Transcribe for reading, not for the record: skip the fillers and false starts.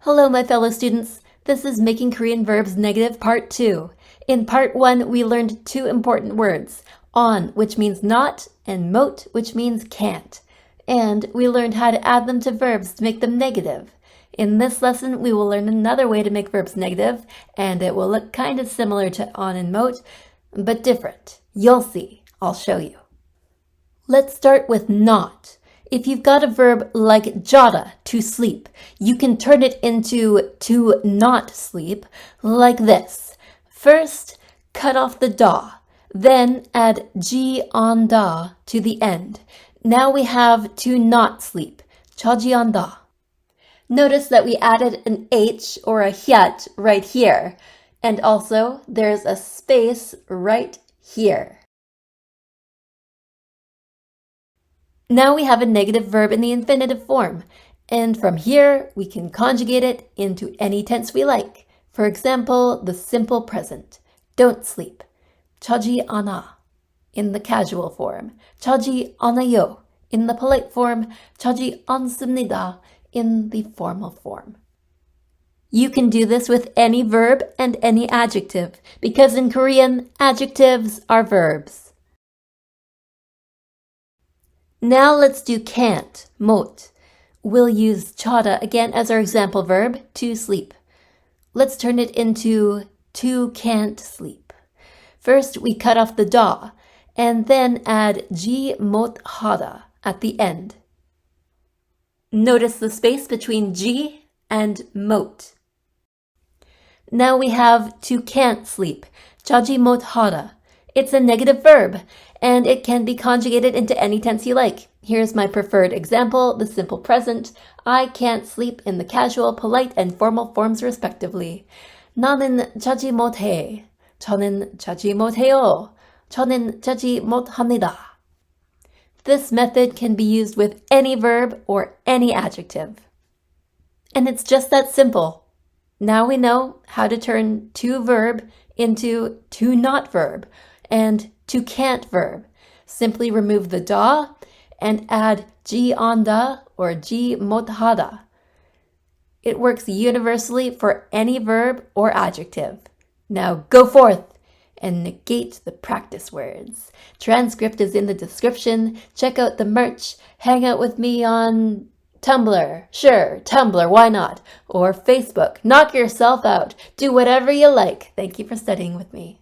Hello, my fellow students. This is Making Korean Verbs Negative Part 2. In Part 1, we learned two important words, on, which means not, and mot, which means can't. And we learned how to add them to verbs to make them negative. In this lesson, we will learn another way to make verbs negative, and it will look kind of similar to on and mot, but different. You'll see. I'll show you. Let's start with not. If you've got a verb like jada, to sleep, you can turn it into to not sleep like this. First, cut off the da, then add ji on da to the end. Now we have to not sleep, chaji on da. Notice that we added an H or a hyat right here, and also there's a space right here. Now we have a negative verb in the infinitive form, and from here we can conjugate it into any tense we like. For example, the simple present, don't sleep, chaji ana, in the casual form, chaji anayo, in the polite form, chaji 않습니다, in the formal form. You can do this with any verb and any adjective, because in Korean, adjectives are verbs. Now let's do can't, mot. We'll use chada again as our example verb, to sleep. Let's turn it into to can't sleep. First, we cut off the da, and then add ji mot hada at the end. Notice the space between ji and mot. Now we have to can't sleep, chaji mot hada. It's a negative verb, and it can be conjugated into any tense you like. Here's my preferred example, the simple present. I can't sleep in the casual, polite, and formal forms respectively. 나는 자지 못해. 저는 자지 못해요. 저는 자지 못합니다. This method can be used with any verb or any adjective. And it's just that simple. Now we know how to turn to verb into to not verb and to can't verb. Simply remove the da and add ji on da or ji mot hada. It works universally for any verb or adjective. Now go forth and negate the practice words. Transcript is in the description. Check out the merch. Hang out with me on Tumblr. Sure, Tumblr, why not? Or Facebook. Knock yourself out. Do whatever you like. Thank you for studying with me.